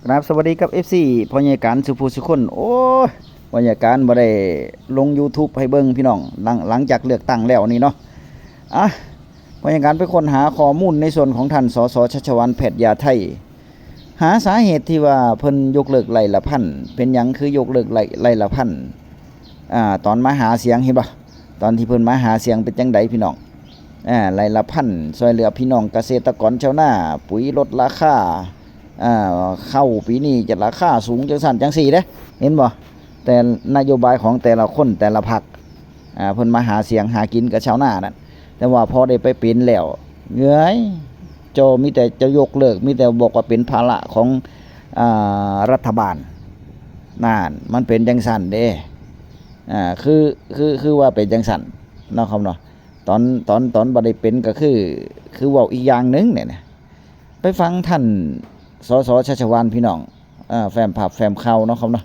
ครับสวัสดีครับ FC พอใหญ่การสุภูสุคนโอ้ยพอใหญ่การบ่ได้ลง YouTube ให้เบิ่งพี่น้องหลังจากเลือกตั้งแล้วนี่เนาะอ่ะพอใหญ่การไปค้นหาข้อมูลในส่วนของท่านสสชัชวาลแพทย์ยาไทยหาสาเหตุที่ว่าเพิ่นยกเลิกไล่ละพันเป็นหยังคือยกเลิกไล่ละพันตอนมาหาเสียงเห็นบ่ตอนที่เพิ่นมาหาเสียงเป็นจังไดพี่น้องไล่ละพันช่วยเหลือพี่น้องเกษตรกรชาวนาปุ๋ยลดราคาเข้าปีนี้จะราคาสูงจังสั่นจังสี่เด้เห็นบ่แต่นโยบายของแต่ละคนแต่ละพรรคเพิ่นมาหาเสียงหากินกับชาวนานั่นแต่ว่าพอได้ไปเป็นแล้วเงยโจมีแต่จะยกเลิกมีแต่บอกว่าเป็นภาระของรัฐบาลนั่นมันเป็นจังสั่นเด้คือว่าเป็นจังสั่นเนาะครับเนาะตอนบ่ได้เป็นก็คือเว้าอีกอย่างนึงเนี่ยไปฟังท่านสสชัชวาลพี่น้องแฟ้มภาพแฟ้มข่าวเนาะครับเนาะ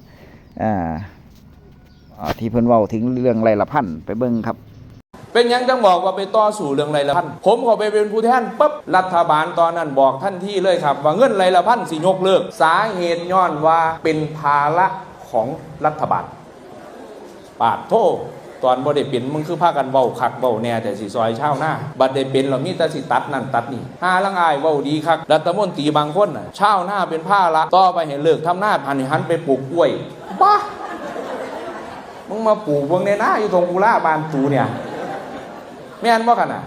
ที่เพิ่นเว้าถึงเรื่องไร่ละพันไปเบิ่งครับเป็นยังจังบอกว่าไปต่อสู่เรื่องไรละพันผมขอไปเป็นผู้แทนปั๊บรัฐบาลตอนนั้นบอกท่านที่เลยครับว่าเงินไรละพันสิยกเลิกสาเหตุย้อนว่าเป็นภาระของรัฐบาลปาดโทษตอนบ่ได้เป็นมึงคือพากันเว้าคักเว้าแน่แต่สิซอยชาวนาบัดได้เป็นเรามีแต่สิตัดนั่นตัดนี่หาลังอายเว้าดีคักรัฐมนตรีบางคนน่ะชาวนาเป็นภาระต่อไปให้เลิกทำนาหันไปปลูกกล้วยบ้ามึงมาปลูกเบิ่งในนาอยู่ตรงกุลาบ้านตูเนี่ยแม่นบ่กันน่ะ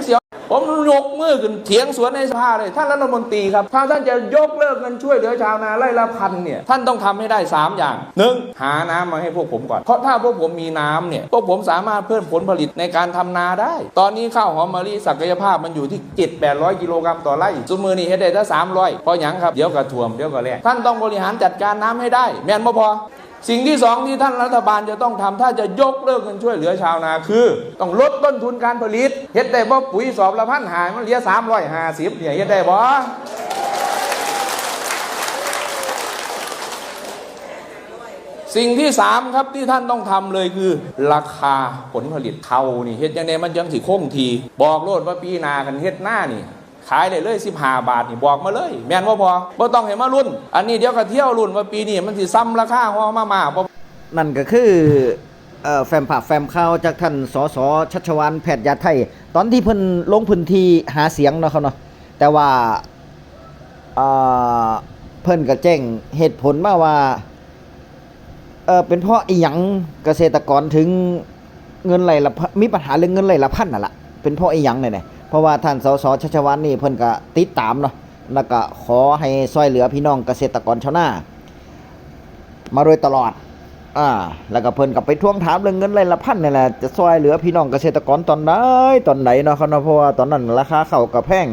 เสียผมยกมือขึ้นเถียงสวนในสภาเลยท่านรัฐมนตรีครับถ้าท่านจะยกเลิกเงินช่วยเหลือชาวนาไร่ละพันเนี่ยท่านต้องทำให้ได้3อย่าง1หาน้ำมาให้พวกผมก่อนเพราะถ้าพวกผมมีน้ำเนี่ยพวกผมสามารถเพิ่มผลผลิตในการทำนาได้ตอนนี้ข้าวหอมมะลิศักยภาพมันอยู่ที่700-800 กิโลกรัมต่อไร่ซุมื้อนี้เฮ็ดได้ถ้า300เพราะหยังครับเดี๋ยวก็ท่วมเดี๋ยวก็แล้งท่านต้องบริหารจัดการน้ำให้ได้แม่นบ่พอสิ่งที่สองที่ท่านรัฐบาลจะต้องทำถ้าจะยกเลิกเงินช่วยเหลือชาวนาคือต้องลดต้นทุนการผลิตเฮ็ดได้บ่ปุ๋ยสอบละ1,000หายมันเหลือ350เนี่ยเฮ็ดได้บ่สิ่งที่3ครับที่ท่านต้องทำเลยคือราคาผลผลิตเขานี่เฮ็ดยังไงมันยังสิคงทีบอกโลดว่าปีหน้ากันเฮ็ดหน้านี่ขายได้เลย15 บาทนี่บอกมาเลยแม่นว่าพอบ่ต้องให้มารุ่นอันนี้เดี๋ยวก็เที่ยวรุ่นว่าปีนี้มันสิซ้ำราคาฮอมานั่นก็คือแฟ้มภาพแฟ้มข่าวจากท่านสสชัชวาลแพทย์ยาไทยตอนที่เพิ่นลงพื้นที่หาเสียงเนาะครับเนาะแต่ว่าเพิ่นก็แจ้งเหตุผลมาว่าเป็นเพราะอีหยังเกษตรกรถึงเงินไหลละมีปัญหาเรื่องเงินไหลละพันน่ะล่ะเป็นเพราะอีหยังเนี่ยเพราะว่าท่านสสชัชวาลนี่เพิ่นก็ติดตามเนาะแล้วก็ขอให้ช่วยเหลือพี่น้องเกษตรกรชาวนามาโดยตลอดแล้วก็เพิ่นก็ไปทวงถามเรื่องเงินไร่ละพันนี่แหละจะช่วยเหลือพี่น้องเกษตรกรตอนไหนเนาะครับเนาะเพราะว่าตอนนั้นราคาข้าวก็แพง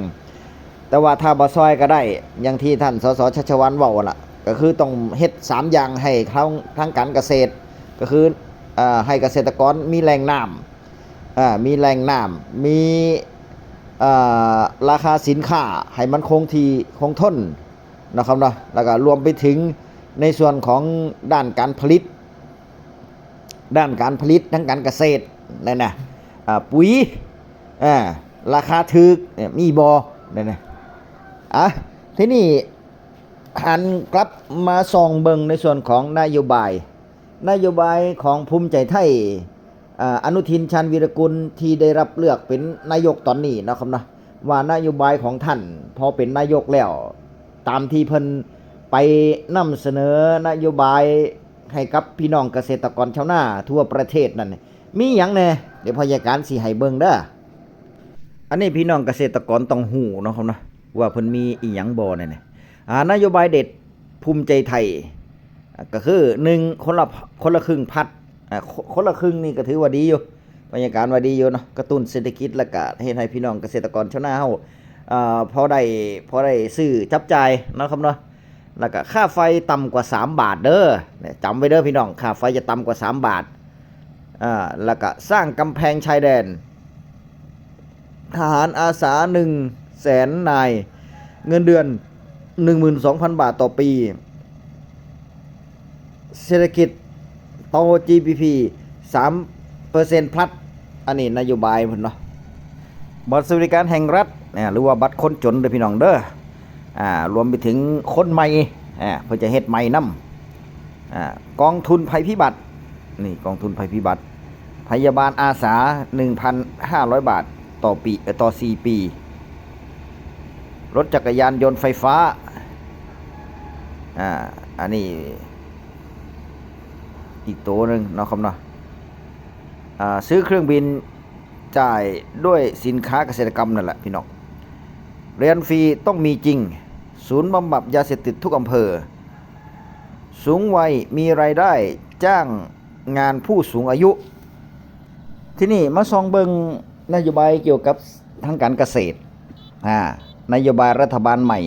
แต่ว่าถ้าบ่ช่วยก็ได้อย่างที่ท่านสสชัชวาลเว้าล่ะก็คือต้องเฮ็ด3อย่างให้ทางการเกษตรก็คือให้เกษตรกรมีแหล่งน้ำมีแหล่งน้ำมีราคาสินค้าให้มันคงที่คงทนนะครับเนาะแล้วก็รวมไปถึงในส่วนของด้านการผลิตทั้งการเกษตรนั่นนะปุ๋ยราคาถูกมีบ่นั่นนะทีนี้หันกลับมาส่องเบิ่งในส่วนของนโยบายของภูมิใจไทยอนุทินชาญวีรกุลที่ได้รับเลือกเป็นนายกตอนนี้นะครับนะว่านโยบายของท่านพอเป็นนายกแล้วตามที่เพิ่นไปนำเสนอนโยบายให้กับพี่น้องเกษตรกรชาวนาทั่วประเทศนั่นมีหยังแน่เดี๋ยวพยาการสิให้เบิ่งเด้ออันนี้พี่น้องเกษตรกรต้องฮู้เนาะครับนะว่าเพิ่นมีอีหยังบ่นั่นนโยบายเด็ดภูมิใจไทยก็คือ1คนละครึ่งพัดคนละครึ่งนี่ก็ถือว่าดีอยู่บรรยากาศว่าดีอยู่เนาะกระตุ้นเศรษฐกิจและก็เฮ็ดให้พี่น้องเกษตรกรชาวนาเฮาพอได้ซื้อจับจ่ายเนาะครับเนาะแล้วก็ค่าไฟต่ำกว่า3 บาทเด้อจำไว้เด้อพี่น้องค่าไฟจะต่ำกว่า3 บาทแล้วก็สร้างกำแพงชายแดนทหารอาสา100,000 นายเงินเดือน 12,000 บาทต่อปีเศรษฐกิจโต GDP 3% พลัดอันนี้นโยบายเพิ่นเนาะบัตรสวัสดิการแห่งรัฐหรือว่าบัตรคนจนเด้อพี่น้องเด้อ รวมไปถึงคนใหม่เพื่อจะเฮ็ดใหม่นำกองทุนภัยพิบัตินี่กองทุนภัยพิบัติพยาบาลอาสา 1,500 บาทต่อปีต่อ4 ปีรถจักรยานยนต์ไฟฟ้าอันนี้อีกตัวหนึ่งเนาะครับเนาะซื้อเครื่องบินจ่ายด้วยสินค้าเกษตรกรรมนั่นแหละพี่น้องเรียนฟรีต้องมีจริงศูนย์บำบัดยาเสพติดทุกอำเภอสูงวัยมีรายได้จ้างงานผู้สูงอายุที่นี่มาส่องเบิงนโยบายเกี่ยวกับทางการเกษตรนโยบายรัฐบาลใหม่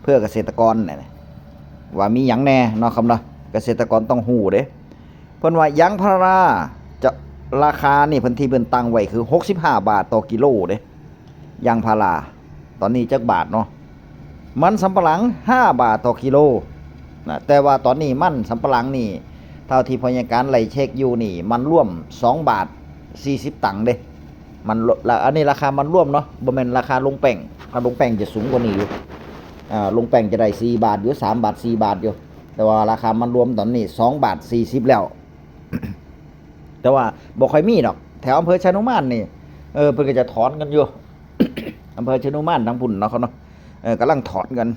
เพื่อเกษตรกรเนี่ยว่ามีหยังแน่เนาะครับเนาะเกษตรกรต้องฮู้เด้เพิ่นว่ายางพาราจะราคานี่เพิ่นที่เพิ่นตั้งไว้คือ65 บาทต่อกิโลเด้ยางพาราตอนนี้จักบาทเนาะมันสำปะหลัง5 บาทต่อกิโลนะแต่ว่าตอนนี้มันสำปะหลังนี่เท่าที่พยาการไล่เช็คอยู่นี่มันร่วม2 บาท 40 ตังค์เด้มันอันนี้ราคามันร่วมเนาะบ่แม่นราคาลงแป้งถ้าลงแป้งจะสูงกว่านี้อยู่ลงแป้งจะได้4 บาทอยู่3 บาท 4 บาทอยู่แต่ว่าราคามันรวมตอนนี้2 บาท 40แล้ว แต่ว่าบ่ค่อยมีดอกแถวอำเภอชะนุมานนี่เพิ่นก็จะถอนกันอยู่ อำเภอชะนุมานทั้งพุ่นเนาะเขาเนาะกำลังถอนกัน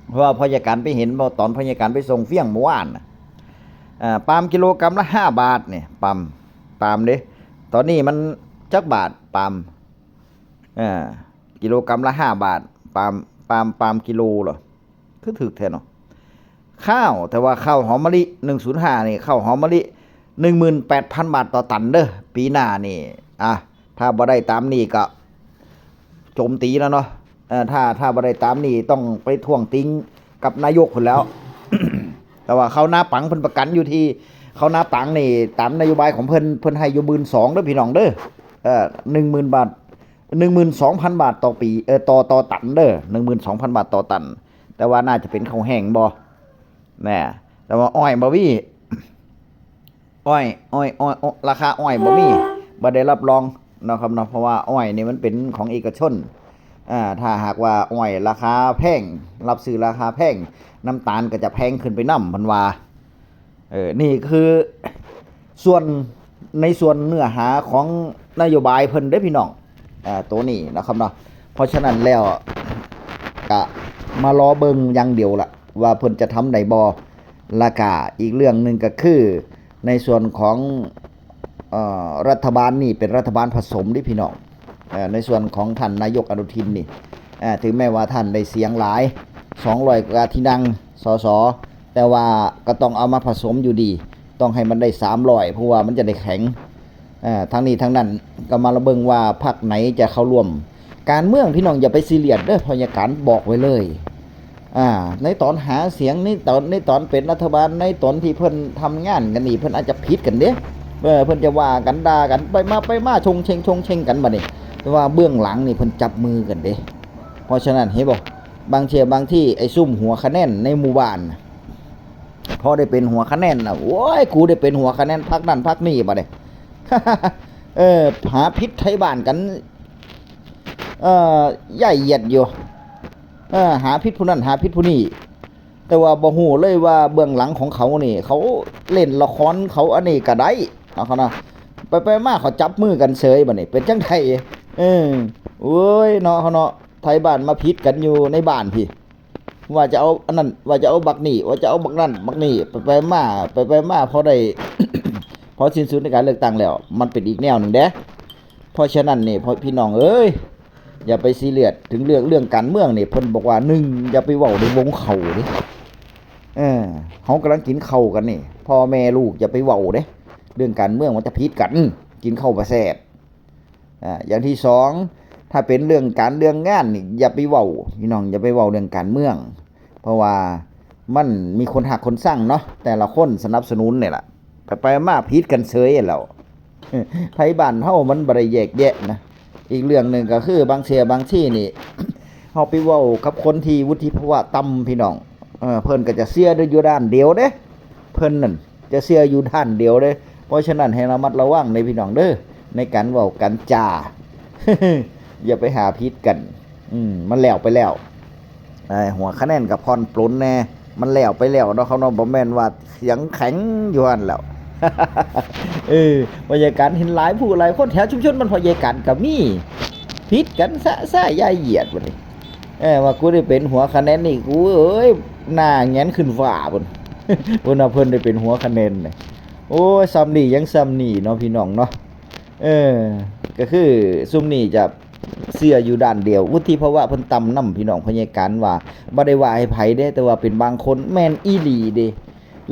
เพราะว่าพยาการไปเห็นบ่ตอนพยาการไปส่งเฟี้ยงเมื่อวานปาล์มกิโลกรัมละ5 บาทนี่ปาล์มเด้ตอนนี้มันจักบาทปาล์มกิโลกรัมละ5 บาทปาล์มกิโลเหรอคือถูกแท้เนาะข้าวแต่ว่าข้าวหอมมะลิ105นี่ข้าวหอมมะลิ 18,000 บาทต่อตันเด้อปีหน้านี่ถ้าบ่ได้ตามนี้ก็โจมตีแล้วเนาะถ้าบ่ได้ตามนี้ต้องไปท่วงติงกับนายกพุ่นแล้ว แต่ว่าเขาหน้าปังเพิ่นประกันอยู่ที่เขาหน้าปังนี่ตามนโยบายของเพิ่นให้อยู่ 12,000 เด้อพี่น้องเด้อ10,000 บาท 12,000 บาทต่อปีต่อตันเด้อ 12,000 บาทต่อตันแต่ว่าน่าจะเป็นข้าวแห้งบ่แน่แต่ว่าอ้อยบ่มีอ้อยราคาอ้อยบ่มีบ่ได้รับรองเนาะครับเนาะเพราะว่าอ้อยนี่มันเป็นของเอกชนถ้าหากว่าอ้อยราคาแพงรับซื้อราคาแพงน้ำตาลก็จะแพงขึ้นไปนำเพิ่นว่านี่คือส่วนในส่วนเนื้อหาของนโยบายเพิ่นเด้อพี่น้องตัวนี้นะครับเนาะเพราะฉะนั้นแล้วก็มารอเบิ่งอย่างเดียวล่ะว่าเพิ่นจะทำได้บ่แล้วก็อีกเรื่องนึงก็คือในส่วนของรัฐบาลนี่เป็นรัฐบาลผสมดิพี่น้องในส่วนของท่านนายกอนุทินนี่ถึงแม้ว่าท่านได้เสียงหลาย200 กว่าที่นั่งสสแต่ว่าก็ต้องเอามาผสมอยู่ดีต้องให้มันได้300เพราะว่ามันจะได้แข็งทั้งนี้ทั้งนั้นก็มาระเบิงว่าพรรคไหนจะเข้าร่วมการเมืองพี่น้องอย่าไปซีเรียสเด้อพยาการบอกไว้เลยในตอนหาเสียงในตอนเป็นรัฐบาลในตอนที่เพิ่นทำงานกันนี่เพิ่นอาจจะผิดกันเด้เพิ่นจะว่ากันด่ากันไปมาชงเชงกันบัดนี้แต่ว่าเบื้องหลังนี่เพิ่นจับมือกันเด้เพราะฉะนั้นเห็นบ่บางที่ไอ้ซุ่มหัวคะแนนในหมู่บ้านพอได้เป็นหัวคะแนนโอ้ยกูได้เป็นหัวคะแนนพรรคนั้นพรรคนี้บัดนี้ หาพิษไทยบ้านกันย่ายเหยียดอยู่หาพิษผู้นั้นหาพิษผู้นี้แต่ว่าบ่ฮู้เลยว่าเบื้องหลังของเขานี่เขาเล่นละครเขาอันนี้ก็ได้เอาเขานะไปมาเขาจับมือกันเฉยบัดนี้เป็นจังได๋โอ้ยเนาะเขาเนาะไทยบ้านมาพิษกันอยู่ในบ้านพี่ว่าจะเอาอันนั้นว่าจะเอาบักนี่ว่าจะเอาบักนั่นบักนี่ไปมาพอได้ พอสิ้นสุดในการเลือกตั้งแล้วมันเป็นอีกแนวหนึ่งเด้เพราะฉะนั้นนี่พี่น้องเอ้ยอย่าไปซีเรียสถึงเรื่องการเมืองนี่เพิ่นบอกว่า1อย่าไปเว้าในวงเขาเด้เฮากำลังกินข้าวกันนี่พ่อแม่ลูกอย่าไปเว้าเด้เรื่องการเมืองมันจะผิดกันกินข้าวบ่แซ่บอย่างที่2ถ้าเป็นเรื่องงานนี่อย่าไปเว้าพี่น้องอย่าไปเว้าเรื่องการเมืองเพราะว่ามันมีคนหักคนสร้างเนาะแต่ละคนสนับสนุนนี่ล่ะไปมาผิดกันเฉยแล้วไทยบ้านเฮามันบ่ได้แยกแยะนะอีกเรื่องนึงก็คือบางที่นี่ เฮาไปเว้ากับคนที่วุฒิภาวะต่ำพี่น้องเพิ่นก็จะเสียอยู่ด้านเดียวเด้เพิ่นนั่นจะเสียอยู่ด้านเดียวเด้เพราะฉะนั้นให้ระมัดระวังในพี่น้องเด้อในการเว้ากันจา อย่าไปหาพิษกันมันแล้วไปแล้ว หัวคะแนนกับพรปลนแน่มันแล้วไปแล้วเนาะเขาเนาะบ่แม่นว่าเสียงแข็งอยู่หั่นแล้ว บรรยากาศเห็นหลายผู้หลายคนแถวชุมชนมันพยากาศก็มีผิดกันซะยายเหยียดบัดนี้ว่ากูได้เป็นหัวคะแนนนี่กูเอ้ยหน้าแงนขึ้นฟ้าพุ่น พุ่นน่ะเพิ่นได้เป็นหัวคะแนนนี่โอ้ยซ้ำนี่ยังซ้ำนี่เนาะพี่น้องเนาะก็คือซุมนี่จะเสื้ออยู่ด้านเดียววุฒิภาวะเพิ่นต่ำนํพี่น้องพยาการว่าบ่ได้ว่าให้ไผเด้แต่ว่าเป็นบางคนแม่นอีหลีเด้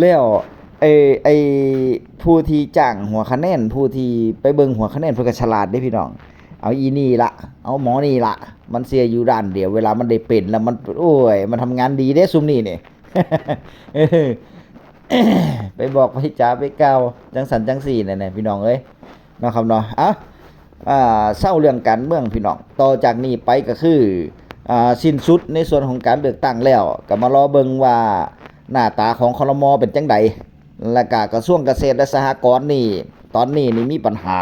แล้วไอ้ผู้ที่จ้างหัวคะแนนผู้ที่ไปเบิ่งหัวคะแนนเพิ่นก็ฉลาดเด้พี่น้องเอาอีนี่ละเอาหมอนี่ละมันเสียอยู่ด้านเดียวเวลามันได้เป็นแล้วมันโอ้ยมันทำงานดีเด้ซุมนี่นี่ ไปบอกไปจ๋าไปกล่าวจังสันจังสี่นั่นน่ะพี่น้องเอ้ยเนาะครับเนาะเศร้าเรื่องการเมืองพี่น้องต่อจากนี้ไปก็คือสิ้นสุดในส่วนของการเลือกตั้งแล้วก็มารอเบิ่งว่าหน้าตาของครม.เป็นจังใดและก็กระทรวงเกษตรและสหกรณ์นี่ตอนนี้นี่มีปัญหา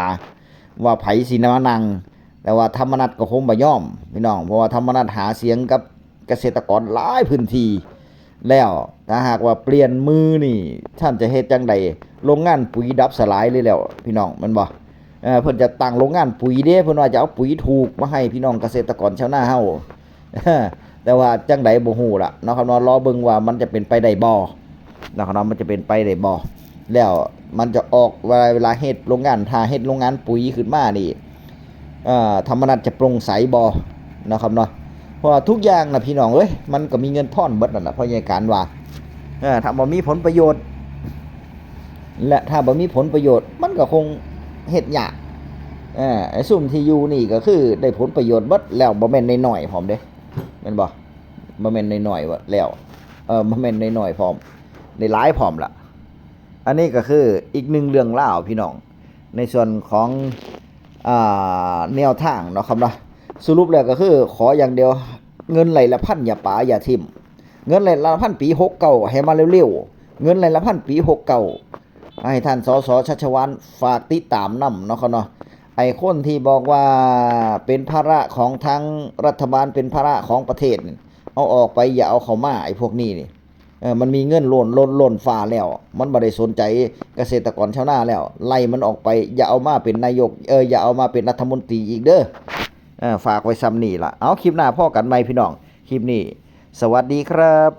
ว่าไผสิมานั่งแต่ว่าธรรมนัสก็คงบ่ยอมพี่น้องเพราะว่าธรรมนัสหาเสียงกับเกษตรกรหลายพื้นที่แล้วถ้าหากว่าเปลี่ยนมือนี่ท่านจะเฮ็ดจังใดโรงงานปุ๋ยดับสลายเลยแล้วพี่น้องแม่นบ่เพิ่นจะตั้งโรงงานปุ๋ยเด้เพิ่นว่าจะเอาปุ๋ยถูกมาให้พี่น้องเกษตรกรชาวนาเฮา แต่ว่าจังใดบ่ฮู้ล่ะเนาะครับเนาะรอเบิ่งว่ามันจะเป็นไปได้บ่เนาะครับเนาะมันจะเป็นไปได้บ่แล้วมันจะออกเวลาเฮ็ดโรงงานถ้าเฮ็ดโรงงานปุ๋ยขึ้นมานี่ธรรมนัสจะโปร่งใสบ่เนาะครับเนาะเพราะว่าทุกอย่างน่ะพี่น้องเอ้ยมันก็มีเงินพรเบิดนั่นน่ะเพราะยายการว่าถ้าบ่มีผลประโยชน์และถ้าบ่มีผลประโยชน์มันก็คงเฮ็ดยากไอ้ซุ่มที่อยู่นี่ก็คือได้ผลประโยชน์เบิดแล้วบ่แม่นน้อยๆพร้อมเด้แม่นบ่แม่นน้อยๆว่าแล้วบ่แม่นน้อยๆพร้อมได้หลายพร้อมล่ะอันนี้ก็คืออีกหนึ่งเรื่องราวพี่น้องในส่วนของแนวทางเนาะครับเนาะสรุปแล้วก็คือขออย่างเดียวเงินไหลละพันอย่าป๋าอย่าทิ่มเงินไหลละพันปี69ให้มาเร็วๆเงินไหลละพันปี69ให้ท่านสสชัชวาลฝากติดตามนำเนาะครับเนาะไอ้คนที่บอกว่าเป็นภาระของทางรัฐบาลเป็นภาระของประเทศเอาออกไปอย่าเอาเข้ามาไอ้พวกนี้นี่มันมีเงินล้นฟ้าแล้วมันบ่ได้สนใจเกษตรกรชาวนาแล้วไล่มันออกไปอย่าเอามาเป็นนายกอย่าเอามาเป็นรัฐมนตรีอีกเด้อฝากไว้ซ้ำนี่ล่ะเอาคลิปหน้าพ่อกันใหม่พี่น้องคลิปนี้สวัสดีครับ